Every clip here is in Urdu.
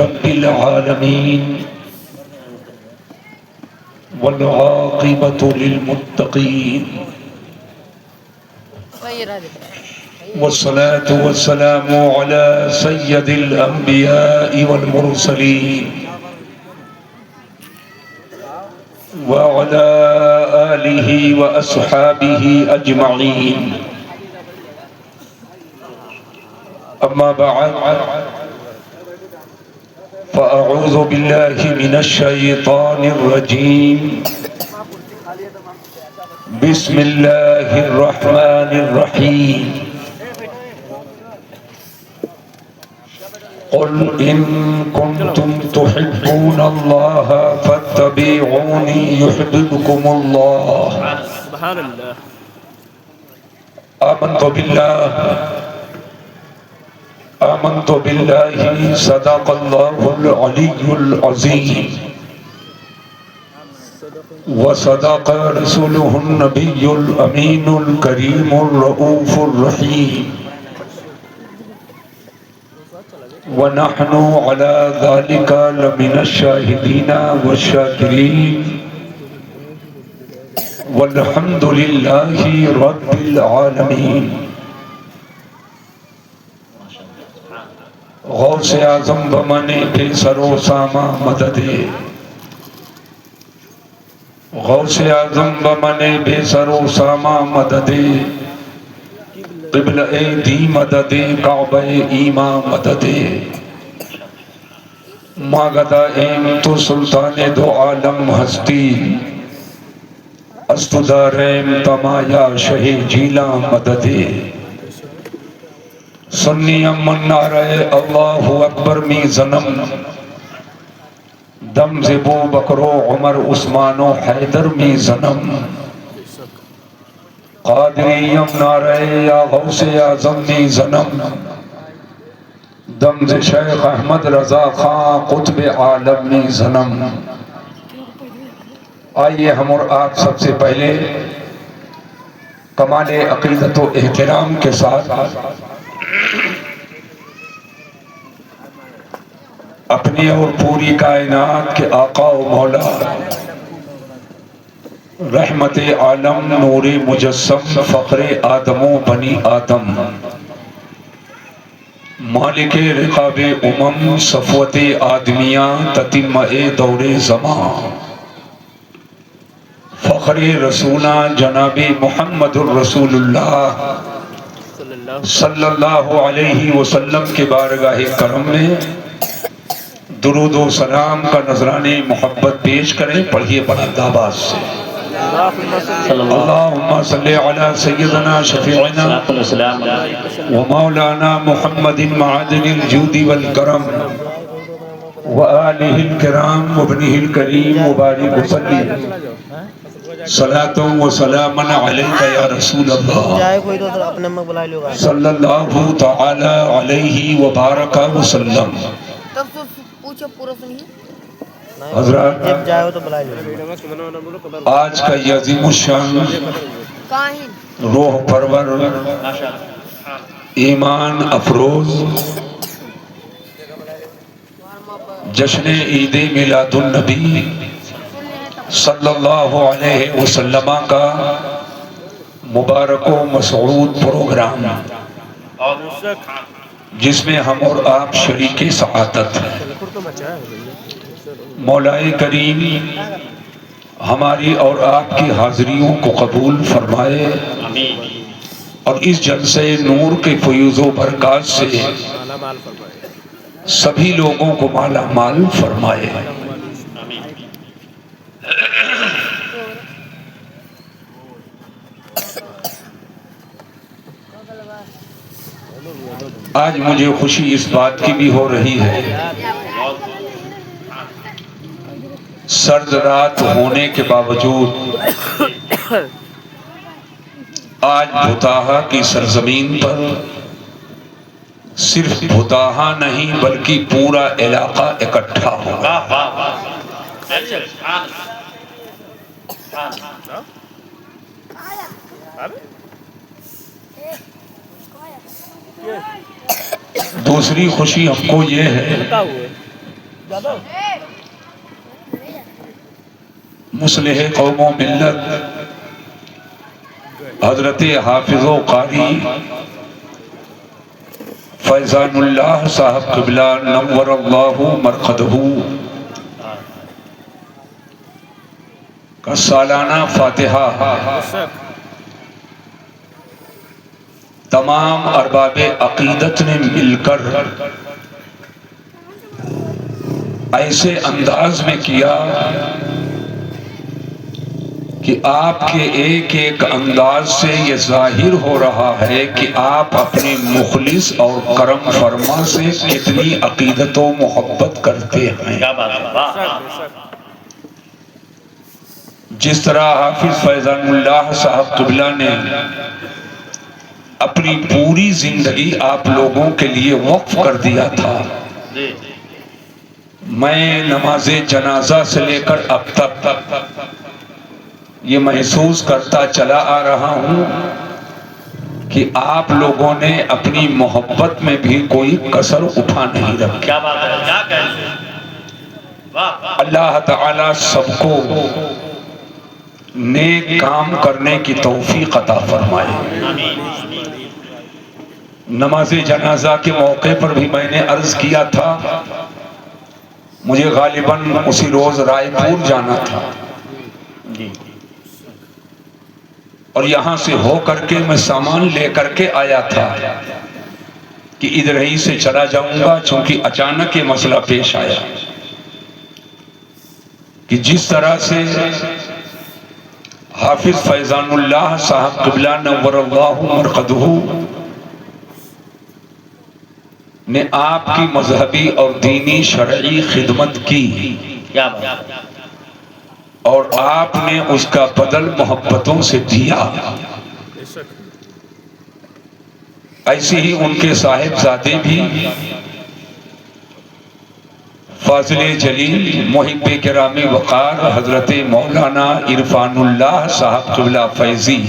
رب العالمين والعاقبة للمتقين والصلاة والسلام على سيد الأنبياء والمرسلين وعلى آله وأصحابه أجمعين أما بعد فأعوذ بالله من الشيطان الرجيم بسم الله الرحمن الرحيم قل إن كنتم تحبون الله فاتبعوني يحببكم الله سبحان الله آمنت بالله صدق الله العلي العظيم وصدق رسوله النبي الأمين الكريم الرؤوف الرحيم ونحن على ذلك لمن الشاهدين والشاكرين والحمد لله رب العالمين غوث اعظم بمانے بے سر و ساما مددے غوث اعظم بمانے بے سر و ساما مددے قبلہ دی مددے کعبہ ایمان مددے ماغدہ ایم تو سلطان دو عالم ہستی استداریم تمایا شہ جیلا مددے سنی امن نعرہ اللہ اکبر می زنم دم زبو بکرو عمر عثمان و حیدر می زنم قادری ام نعرہ یا غوث اعظم می زنم دم ز شیخ احمد رضا خان قطب عالم می زنم آئیے ہم اور آپ سب سے پہلے کمال عقیدت و احترام کے ساتھ اپنی اور پوری کائنات کے آقا و مولا رحمت عالم نور مجسم فخر آدم و بنی آدم مالک رقاب امم صفوت آدمیاں تتمہ دور زمان فخر رسولہ جناب محمد الرسول اللہ صلی اللہ علیہ وسلم کے بارگاہ کرم میں درود و سلام کا نذرانے محبت پیش کریں. پڑھیے بلند آواز سے اللہم صلی علی سیدنا شفیعنا و مولانا محمد معدن الجود والکرم و آلہ الکرام و ابنہ الکریم و بارک وسلم صلاة و سلاما علیکہ یا رسول اللہ صلی اللہ تعالی علیہ وبارک وسلم. حضرات آج کا یہ عظیم الشان روح پرور ایمان افروز جشن عید میلاد النبی صلی اللہ علیہ وسلم کا مبارک و مسعود پروگرام جس میں ہم اور آپ شریک سعادت ہیں. مولا کریم ہماری اور آپ کی حاضریوں کو قبول فرمائے اور اس جلسے نور کے فیوز و برکات سے سبھی لوگوں کو مالا مال فرمائے. آج مجھے خوشی اس بات کی بھی ہو رہی ہے سرد رات ہونے کے باوجود آج بھوتاہا کی سرزمین پر صرف بھوتاہا نہیں بلکہ پورا علاقہ اکٹھا ہوگا. دوسری خوشی ہم کو یہ ہے مصلح قوم و ملت حضرت حافظ و قاری فیضان اللہ صاحب قبلہ نور اللہ مرقدہ کا سالانہ فاتحہ تمام ارباب عقیدت نے مل کر ایسے انداز میں کیا کہ آپ کے ایک ایک انداز سے یہ ظاہر ہو رہا ہے کہ آپ اپنے مخلص اور کرم فرما سے کتنی عقیدت و محبت کرتے ہیں. جس طرح حافظ فیضان اللہ صاحب قبلہ نے اپنی پوری زندگی آپ لوگوں کے لیے وقف کر دیا تھا، میں نماز جنازہ سے لے کر اب تک یہ محسوس کرتا چلا آ رہا ہوں کہ آپ لوگوں نے اپنی محبت میں بھی کوئی کسر اٹھا نہیں رکھی. اللہ تعالی سب کو نیک کام کرنے کی توفیق عطا فرمائے. نماز جنازہ کے موقع پر بھی میں نے عرض کیا تھا، مجھے غالباً اسی روز رائے پور جانا تھا اور یہاں سے ہو کر کے میں سامان لے کر کے آیا تھا کہ ادھر ہی سے چلا جاؤں گا، چونکہ اچانک یہ مسئلہ پیش آیا کہ جس طرح سے حافظ فیضان اللہ صاحب قبلہ نور اللہ مرقدہ نے آپ کی مذہبی اور دینی شرعی خدمت کی اور آپ نے اس کا بدل محبتوں سے دیا، ایسے ہی ان کے صاحبزادے بھی فاضل جلیل محب کرام وقار حضرت مولانا عرفان اللہ صاحب قبلہ فیضی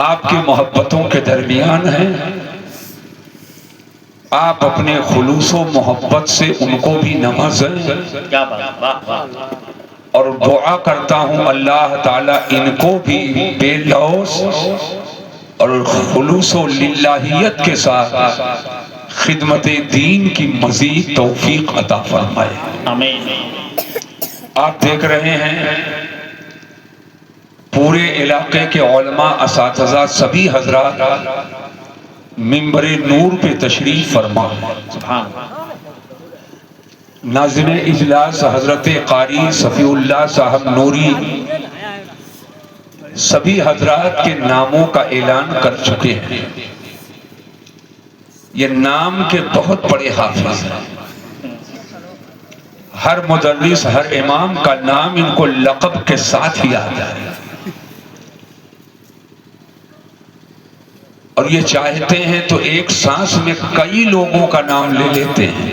آپ کی محبتوں کے درمیان ہیں. آپ اپنے خلوص و محبت سے ان کو بھی نوازیں اور دعا کرتا ہوں اللہ تعالیٰ ان کو بھی بے لوث اور خلوص و للہیت کے ساتھ خدمت دین کی مزید توفیق عطا فرمائے. آپ دیکھ رہے ہیں پورے علاقے کے علماء، اساتذہ، سبھی حضرات منبر نور پہ تشریف فرما. ناظم اجلاس حضرت قاری صفی اللہ صاحب نوری سبھی حضرات کے ناموں کا اعلان کر چکے ہیں. یہ نام کے بہت بڑے حافظ ہیں. ہر مدرس، ہر امام کا نام ان کو لقب کے ساتھ ہی آتا ہے اور یہ چاہتے ہیں تو ایک سانس میں کئی لوگوں کا نام لے لیتے ہیں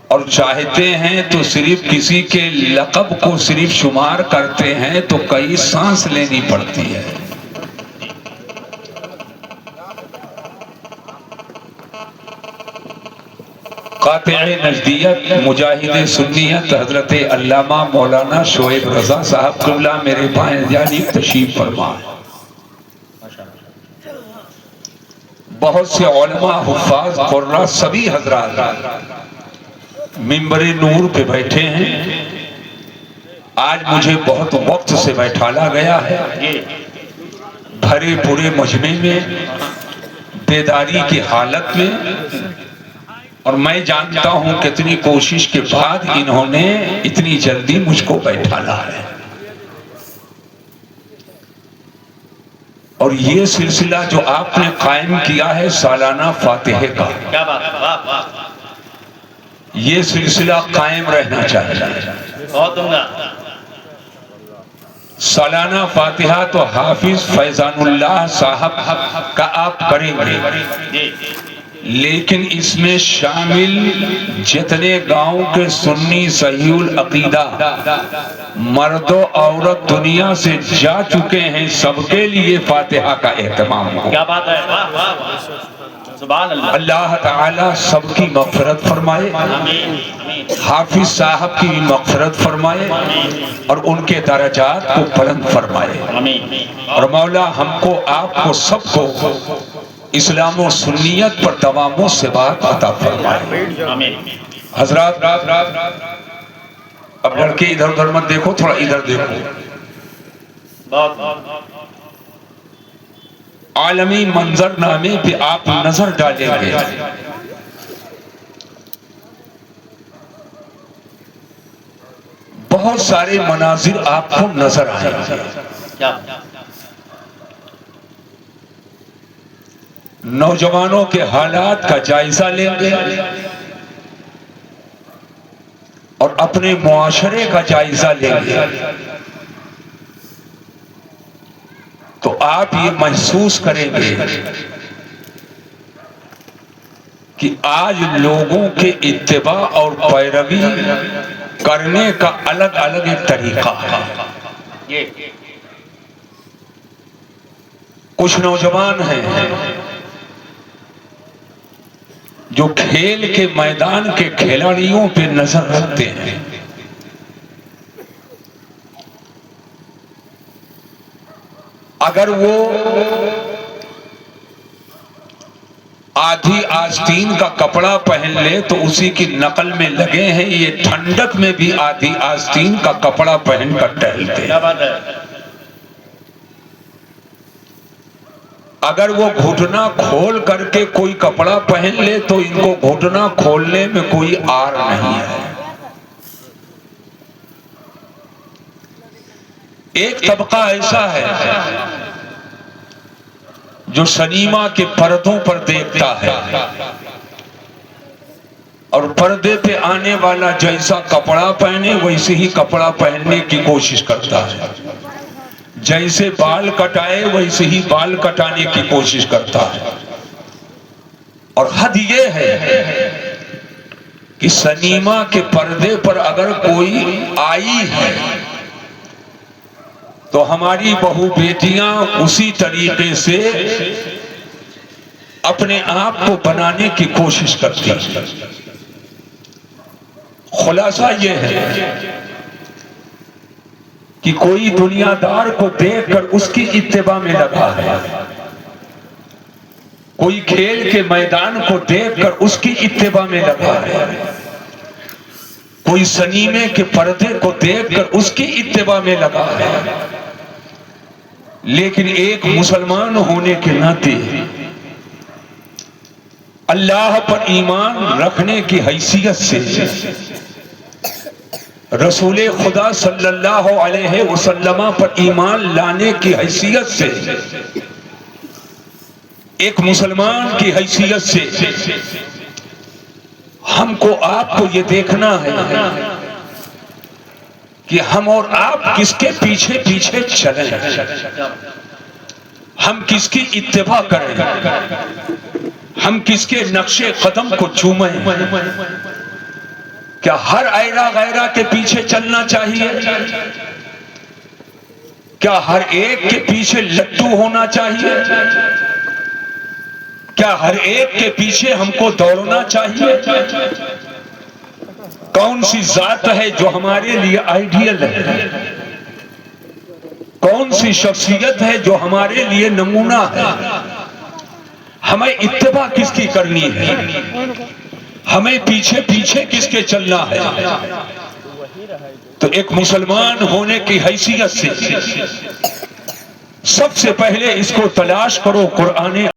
اور چاہتے ہیں تو صرف کسی کے لقب کو صرف شمار کرتے ہیں تو کئی سانس لینی پڑتی ہے. قاطع نجدیت، مجاہد سنیت حضرت علامہ مولانا شعیب رضا صاحب قبلہ میرے بائیں جانب تشریف فرما. بہت سے علماء، حفاظ، قراء سبھی حضرات منبر نور پہ بیٹھے ہیں. آج مجھے بہت وقت سے بیٹھالا گیا ہے بھرے پورے مجمع میں، بیداری کی حالت میں، اور میں جانتا ہوں کتنی کوشش کے بعد انہوں نے اتنی جلدی مجھ کو بیٹھالا ہے. اور یہ سلسلہ جو آپ نے قائم کیا ہے سالانہ فاتحے کا، یہ سلسلہ قائم رہنا چاہیے. سالانہ فاتحہ تو حافظ فیضان اللہ صاحب کا آپ کریں گے، لیکن اس میں شامل جتنے گاؤں کے سنی صحیح العقیدہ مرد و عورت دنیا سے جا چکے ہیں، سب کے لیے فاتحہ کا اہتمام ہو. کیا بات ہے. اللہ تعالی سب کی مغفرت فرمائے، حافظ صاحب کی مغفرت فرمائے اور ان کے درجات کو بلند فرمائے، اور مولا ہم کو آپ کو سب کو اسلام و سنیت پر دوام و ثبات عطا فرمائے۔ حضرات اب لڑکے ادھر ادھر مت دیکھو، تھوڑا ادھر دیکھو۔ عالمی منظر نامے پہ آپ نظر ڈالیں گے، بہت سارے مناظر آپ کو نظر آئیں گے۔ نوجوانوں کے حالات کا جائزہ لیں گے اور اپنے معاشرے کا جائزہ لیں گے تو آپ یہ محسوس کریں گے کہ آج لوگوں کے اتباع اور پیروی کرنے کا الگ الگ ایک طریقہ ہے۔ کچھ نوجوان ہیں جو کھیل کے میدان کے کھلاڑیوں پہ نظر رکھتے ہیں، اگر وہ آدھی آستین کا کپڑا پہن لے تو اسی کی نقل میں لگے ہیں، یہ ٹھنڈک میں بھی آدھی آستین کا کپڑا پہن کر ٹہلتے ہیں۔ اگر وہ گھٹنا کھول کر کے کوئی کپڑا پہن لے تو ان کو گھٹنا کھولنے میں کوئی آر نہیں ہے۔ ایک طبقہ ایسا ہے جو سنیما کے پردوں پر دیکھتا ہے اور پردے پہ آنے والا جیسا کپڑا پہنے ویسے ہی کپڑا پہننے کی کوشش کرتا ہے، جیسے بال کٹائے ویسے ہی بال کٹانے کی کوشش کرتا ہے۔ اور حد یہ ہے کہ سنیما کے پردے پر اگر کوئی آئی ہے تو ہماری بہو بیٹیاں اسی طریقے سے اپنے آپ کو بنانے کی کوشش کرتی ہیں۔ خلاصہ یہ ہے کہ کوئی دنیا دار کو دیکھ کر اس کی اتباع میں لگا ہے، کوئی کھیل کے میدان کو دیکھ کر اس کی اتباع میں لگا ہے، کوئی سنیمے کے پردے کو دیکھ کر اس کی اتباع میں لگا ہے، لیکن ایک مسلمان ہونے کے ناطے اللہ پر ایمان رکھنے کی حیثیت سے، رسول خدا صلی اللہ علیہ وسلم پر ایمان لانے کی حیثیت سے، ایک مسلمان کی حیثیت سے ہم کو آپ کو یہ دیکھنا ہے کہ ہم اور آپ کس کے پیچھے پیچھے چلیں، ہم کس کی اتباع کریں، ہم کس کے نقش قدم کو چومیں۔ کیا ہر ایرا غیرہ کے پیچھے چلنا چاہیے؟ کیا ہر ایک کے پیچھے لٹو ہونا چاہیے؟ کیا ہر ایک کے پیچھے ہم کو دوڑنا چاہیے؟ کون سی ذات ہے جو ہمارے لیے آئیڈیل ہے؟ کون سی شخصیت ہے جو ہمارے لیے نمونہ ہے؟ ہمیں اتباع کس کی کرنی ہے؟ ہمیں پیچھے پیچھے کس کے چلنا ہے؟ تو ایک مسلمان ہونے کی حیثیت سے سب سے پہلے اس کو تلاش کرو قرآن